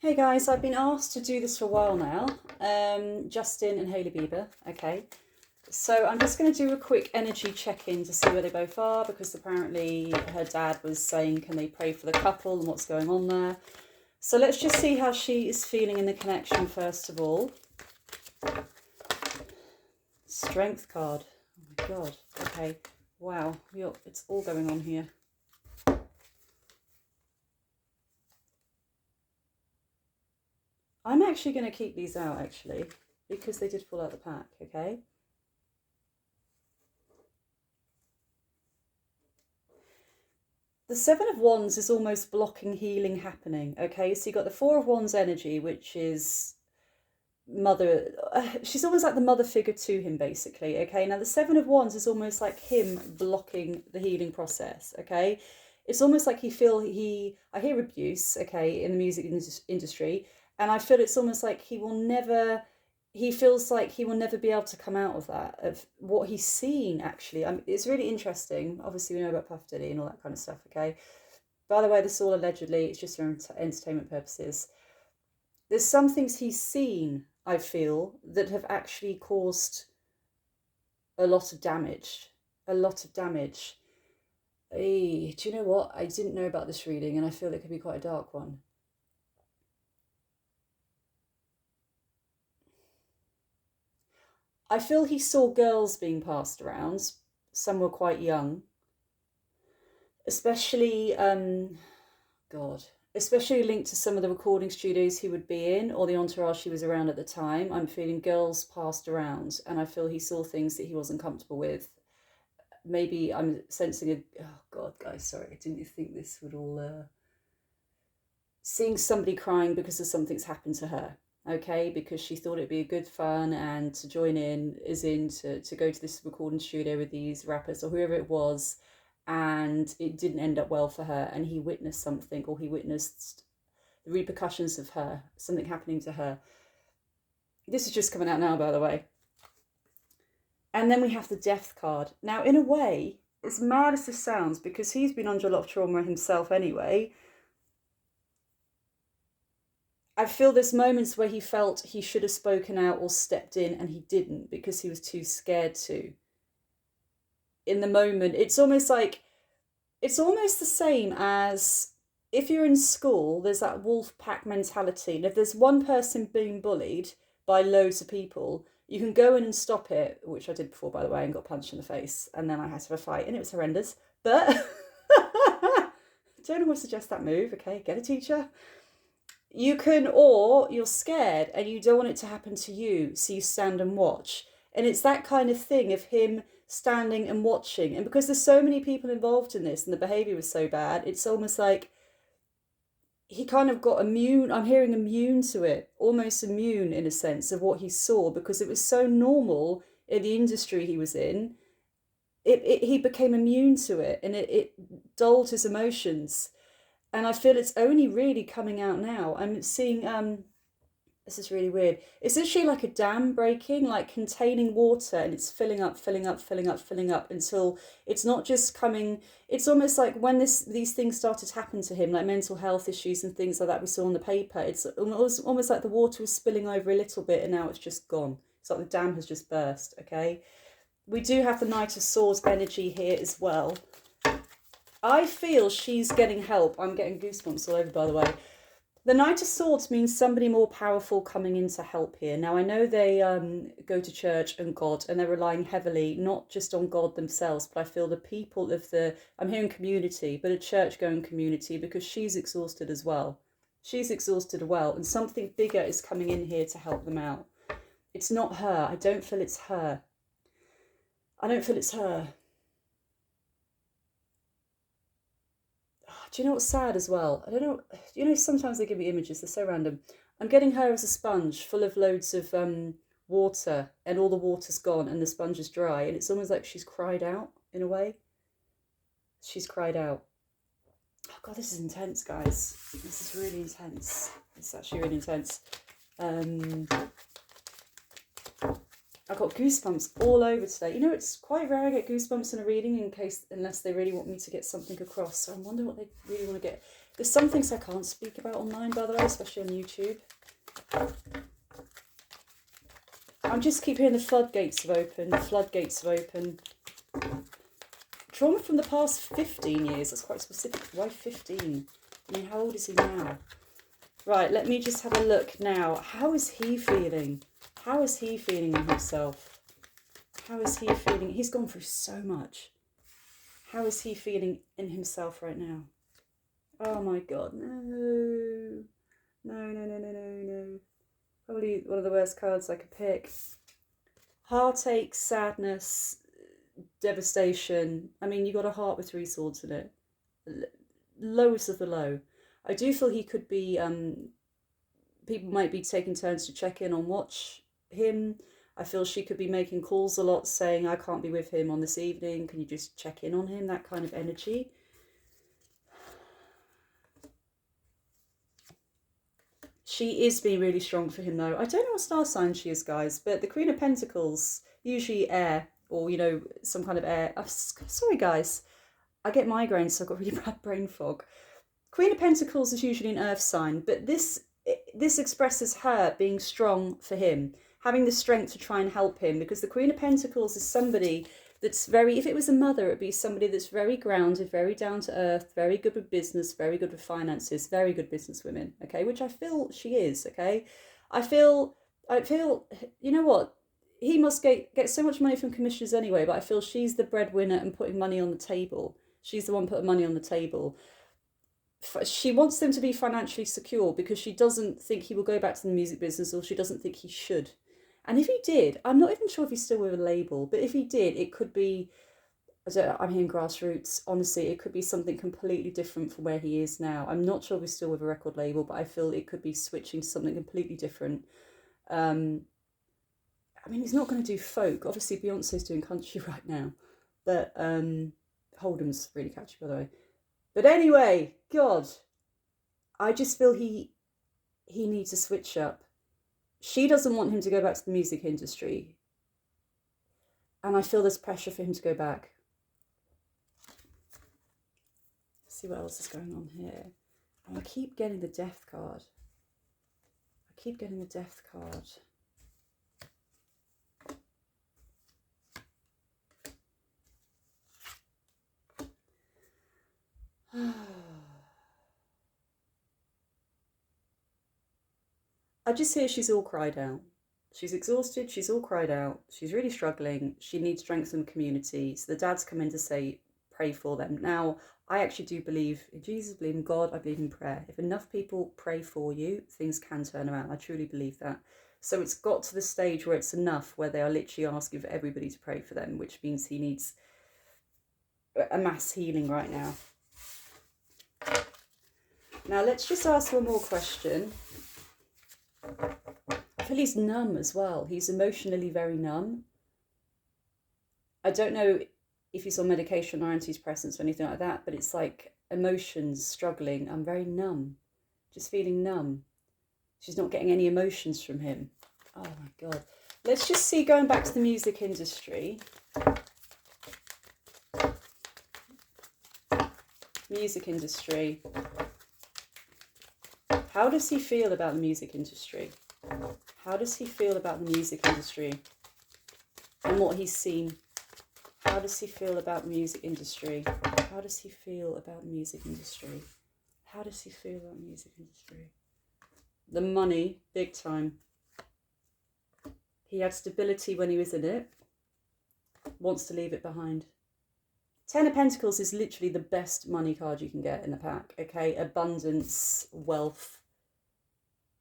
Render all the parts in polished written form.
Hey guys, I've been asked to do this for a while now. Justin and Hailey Bieber, okay. So I'm just going to do a quick energy check-in to see where they both are, because apparently her dad was saying, can they pray for the couple and what's going on there. So let's just see how she is feeling in the connection first of all. Strength card. Oh my God. Okay. Wow. It's all going on here. I'm actually going to keep these out, actually, because they did fall out the pack, okay? The Seven of Wands is almost blocking healing happening, okay? So you got the Four of Wands energy, which is mother. She's almost like the mother figure to him, basically, okay? Now, the Seven of Wands is almost like him blocking the healing process, okay? It's almost like I hear abuse, okay, in the music industry, and I feel it's almost like he feels like he will never be able to come out of that, of what he's seen, actually. It's really interesting. Obviously, we know about Puff Daddy and all that kind of stuff, okay? By the way, this is all allegedly, it's just for entertainment purposes. There's some things he's seen, I feel, that have actually caused a lot of damage. A lot of damage. Hey, do you know what? I didn't know about this reading, and I feel it could be quite a dark one. I feel he saw girls being passed around. Some were quite young. Especially, God, especially linked to some of the recording studios he would be in, or the entourage he was around at the time. I'm feeling girls passed around, and I feel he saw things that he wasn't comfortable with. Maybe I'm sensing oh God, guys, sorry, I didn't think this would all, seeing somebody crying because of something's happened to her, okay, because she thought it'd be a good fun and to join in, to go to this recording studio with these rappers or whoever it was, and it didn't end up well for her, and he witnessed something, or he witnessed the repercussions of something happening to her. This is just coming out now, by the way. And then we have the Death card. Now, in a way, as mad as this sounds, because he's been under a lot of trauma himself anyway, I feel there's moments where he felt he should have spoken out or stepped in, and he didn't because he was too scared to. In the moment, it's almost the same as if you're in school, there's that wolf pack mentality. And if there's one person being bullied by loads of people, you can go in and stop it, which I did before, by the way, and got punched in the face. And then I had to have a fight, and it was horrendous. But don't always suggest that move, okay? Get a teacher. You can, or you're scared and you don't want it to happen to you, so you stand and watch. And it's that kind of thing of him standing and watching. And because there's so many people involved in this and the behaviour was so bad, it's almost like he kind of got immune. I'm hearing immune to it, almost immune in a sense of what he saw, because it was so normal in the industry he was in. He became immune to it, and it dulled his emotions. And I feel it's only really coming out now. I'm seeing, this is really weird. It's literally like a dam breaking, like containing water, and it's filling up, filling up, filling up, filling up until it's not just coming. It's almost like when these things started to happen to him, like mental health issues and things like that we saw in the paper, it's almost like the water was spilling over a little bit and now it's just gone. It's like the dam has just burst, okay? We do have the Knight of Swords energy here as well. I feel she's getting help. I'm getting goosebumps all over, by the way. The Knight of Swords means somebody more powerful coming in to help here. Now, I know they go to church and God, and they're relying heavily, not just on God themselves, but I feel the people of I'm hearing community, but a church-going community, because she's exhausted as well. She's exhausted as well, and something bigger is coming in here to help them out. It's not her. I don't feel it's her. I don't feel it's her. Do you know what's sad as well? I don't know. You know, sometimes they give me images. They're so random. I'm getting her as a sponge full of loads of water, and all the water's gone and the sponge is dry. And it's almost like she's cried out in a way. She's cried out. Oh, God, this is intense, guys. This is really intense. It's actually really intense. I've got goosebumps all over today. You know, it's quite rare I get goosebumps in a reading unless they really want me to get something across. So I wonder what they really want to get. There's some things I can't speak about online, by the way, especially on YouTube. I just keep hearing the floodgates have opened, the floodgates have opened. Trauma from the past 15 years, that's quite specific. Why 15? I mean, how old is he now? Right, let me just have a look now. How is he feeling? How is he feeling in himself? How is he feeling? He's gone through so much. How is he feeling in himself right now? Oh my God, no. No. Probably one of the worst cards I could pick. Heartache, sadness, devastation. I mean, you got a heart with 3 swords in it. Lowest of the low. I do feel he could be, people might be taking turns to check in on watch him. I feel she could be making calls a lot saying, I can't be with him on this evening. Can you just check in on him? That kind of energy. She is being really strong for him though. I don't know what star sign she is, guys, but the Queen of Pentacles, usually air, or, you know, some kind of air. Sorry, guys. I get migraines, so I've got really bad brain fog. Queen of Pentacles is usually an earth sign, but this expresses her being strong for him, having the strength to try and help him, because the Queen of Pentacles is somebody that's very, if it was a mother, it'd be somebody that's very grounded, very down to earth, very good with business, very good with finances, very good businesswomen, okay, which I feel she is, okay. I feel, you know what, he must get so much money from commissions anyway, but I feel she's the breadwinner and putting money on the table. She's the one putting money on the table. She wants them to be financially secure because she doesn't think he will go back to the music business, or she doesn't think he should. And if he did, I'm not even sure if he's still with a label, but if he did, it could be, I'm hearing grassroots, honestly, it could be something completely different from where he is now. I'm not sure if he's still with a record label, but I feel it could be switching to something completely different. I mean, he's not going to do folk. Obviously, Beyonce's doing country right now, but Hold'em's really catchy, by the way. But anyway, God, I just feel he needs a switch up. She doesn't want him to go back to the music industry. And I feel there's pressure for him to go back. Let's see what else is going on here. And I keep getting the Death card. I keep getting the Death card. I just hear she's all cried out. She's exhausted, she's all cried out, she's really struggling, she needs strength in the community. So the dad's come in to say, pray for them. Now, I actually do believe in Jesus, believe in God, I believe in prayer. If enough people pray for you, things can turn around. I truly believe that. So it's got to the stage where it's enough, where they are literally asking for everybody to pray for them, which means he needs a mass healing right now. Now, let's just ask one more question. I feel he's numb as well. He's emotionally very numb. I don't know if he's on medication or antidepressants or anything like that, but it's like emotions, struggling. I'm very numb, just feeling numb. She's not getting any emotions from him. Oh my God. Let's just see, going back to the music industry. Music industry. How does he feel about the music industry? How does he feel about the music industry and what he's seen? How does he feel about the music industry? How does he feel about the music industry? How does he feel about the music industry? The money, big time. He had stability when he was in it. Wants to leave it behind. 10 of Pentacles is literally the best money card you can get in the pack, okay? Abundance, wealth,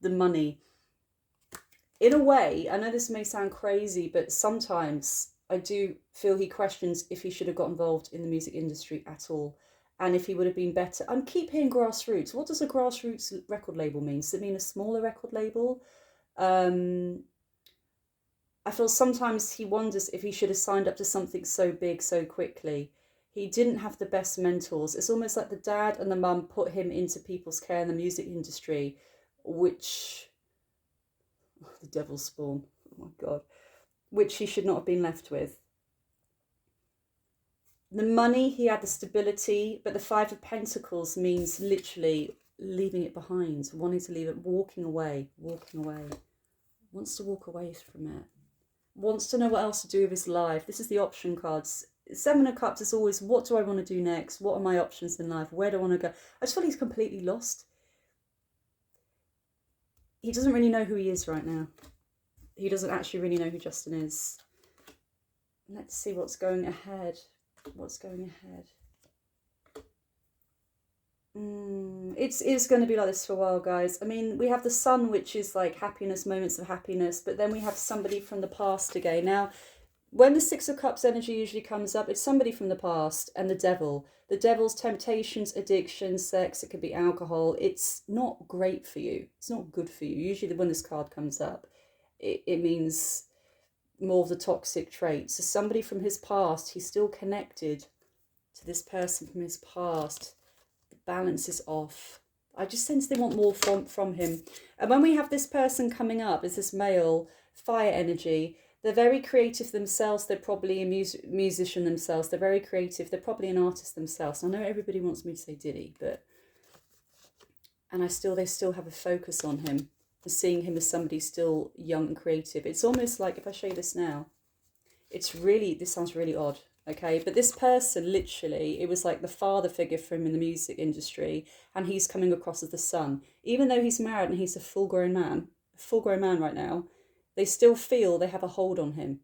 the money. In a way, I know this may sound crazy, but sometimes I do feel he questions if he should have got involved in the music industry at all, and if he would have been better. I keep hearing grassroots. What does a grassroots record label mean? Does it mean a smaller record label? I feel sometimes he wonders if he should have signed up to something so big so quickly. He didn't have the best mentors. It's almost like the dad and the mum put him into people's care in the music industry, which... the devil's spawn, oh my God, which he should not have been left with. The money, he had the stability, but the Five of Pentacles means literally leaving it behind, wanting to leave it, walking away, wants to walk away from it, wants to know what else to do with his life. This is the option cards. Seven of Cups is always, what do I want to do next? What are my options in life? Where do I want to go? I just feel he's completely lost. He doesn't really know who he is right now. He doesn't actually really know who Justin is. Let's see what's going ahead. What's going ahead? It's going to be like this for a while, guys. I mean, we have the Sun, which is like happiness, moments of happiness, but then we have somebody from the past again. Now, when the Six of Cups energy usually comes up, it's somebody from the past, and the Devil. The Devil's temptations, addictions, sex, it could be alcohol. It's not great for you. It's not good for you. Usually when this card comes up, it means more of the toxic traits. So somebody from his past, he's still connected to this person from his past. The balance is off. I just sense they want more from him. And when we have this person coming up, is this male, fire energy. They're very creative themselves. They're probably a musician themselves. They're very creative. They're probably an artist themselves. I know everybody wants me to say Diddy, but... And they still have a focus on him. Seeing him as somebody still young and creative. It's almost like, if I show you this now, this sounds really odd, okay? But this person, literally, it was like the father figure for him in the music industry, and he's coming across as the son. Even though he's married and he's a full-grown man right now, they still feel they have a hold on him.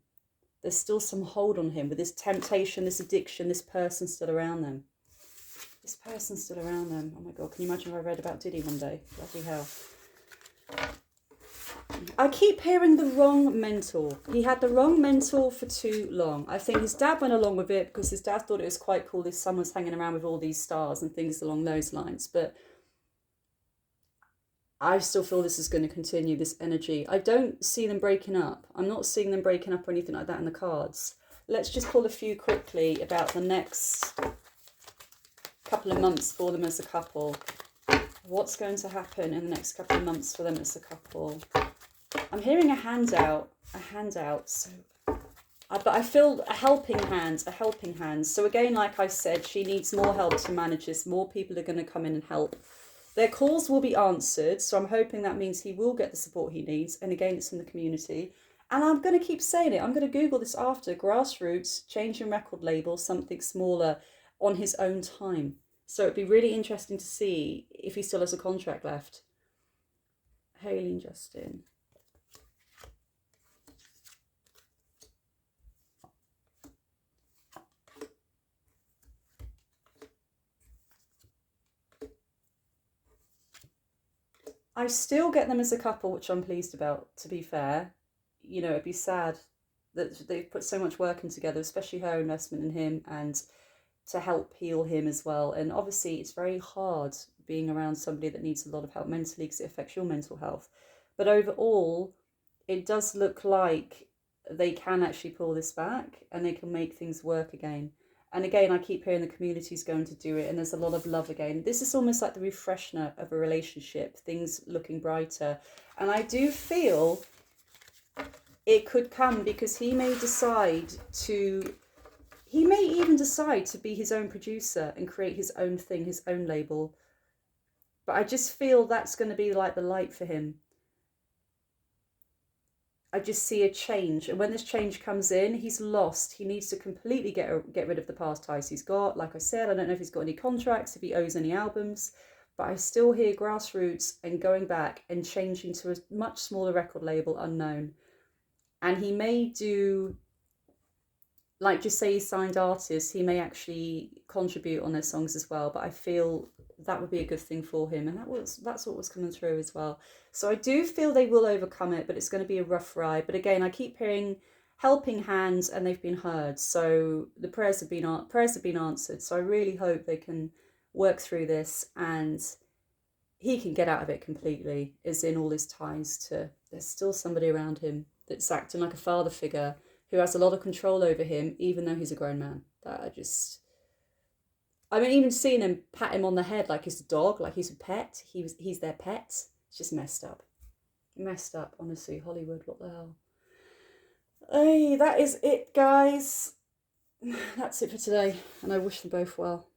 There's still some hold on him with this temptation, this addiction, this person still around them. This person's still around them. Oh my God, can you imagine if I read about Diddy one day? Bloody hell. I keep hearing the wrong mentor. He had the wrong mentor for too long. I think his dad went along with it because his dad thought it was quite cool his son was hanging around with all these stars and things along those lines. But I still feel this is going to continue, this energy. I don't see them breaking up. I'm not seeing them breaking up or anything like that in the cards. Let's just pull a few quickly about the next couple of months for them as a couple. What's going to happen in the next couple of months for them as a couple? I'm hearing a handout, so, but I feel a helping hand. So again, like I said, she needs more help to manage this. More people are going to come in and help. Their calls will be answered, so I'm hoping that means he will get the support he needs. And again, it's in the community. And I'm going to keep saying it. I'm going to Google this after. Grassroots, changing record label, something smaller on his own time. So it'd be really interesting to see if he still has a contract left. Hailey and Justin. I still get them as a couple, which I'm pleased about, to be fair. You know, it'd be sad that they've put so much work in together, especially her investment in him and to help heal him as well. And obviously it's very hard being around somebody that needs a lot of help mentally because it affects your mental health. But overall, it does look like they can actually pull this back and they can make things work again. And again, I keep hearing the community's going to do it, and there's a lot of love again. This is almost like the refreshener of a relationship, things looking brighter. And I do feel it could come because he may even decide to be his own producer and create his own thing, his own label. But I just feel that's going to be like the light for him. I just see a change. And when this change comes in, he's lost. He needs to completely get rid of the past ties he's got. Like I said, I don't know if he's got any contracts, if he owes any albums. But I still hear Grassroots and going back and changing to a much smaller record label, Unknown. And he may do, like just say he signed artists, he may actually contribute on their songs as well. But I feel that would be a good thing for him. And that's what was coming through as well. So I do feel they will overcome it, but it's going to be a rough ride. But again, I keep hearing helping hands and they've been heard. So the prayers have been answered. So I really hope they can work through this and he can get out of it completely, as in all his ties to, there's still somebody around him that's acting like a father figure who has a lot of control over him, even though he's a grown man. I mean, even seeing him pat him on the head like he's a dog, like he's a pet. He's their pet. It's just messed up. Messed up, honestly. Hollywood, what the hell? Hey, that is it, guys. that's it for today, and I wish them both well.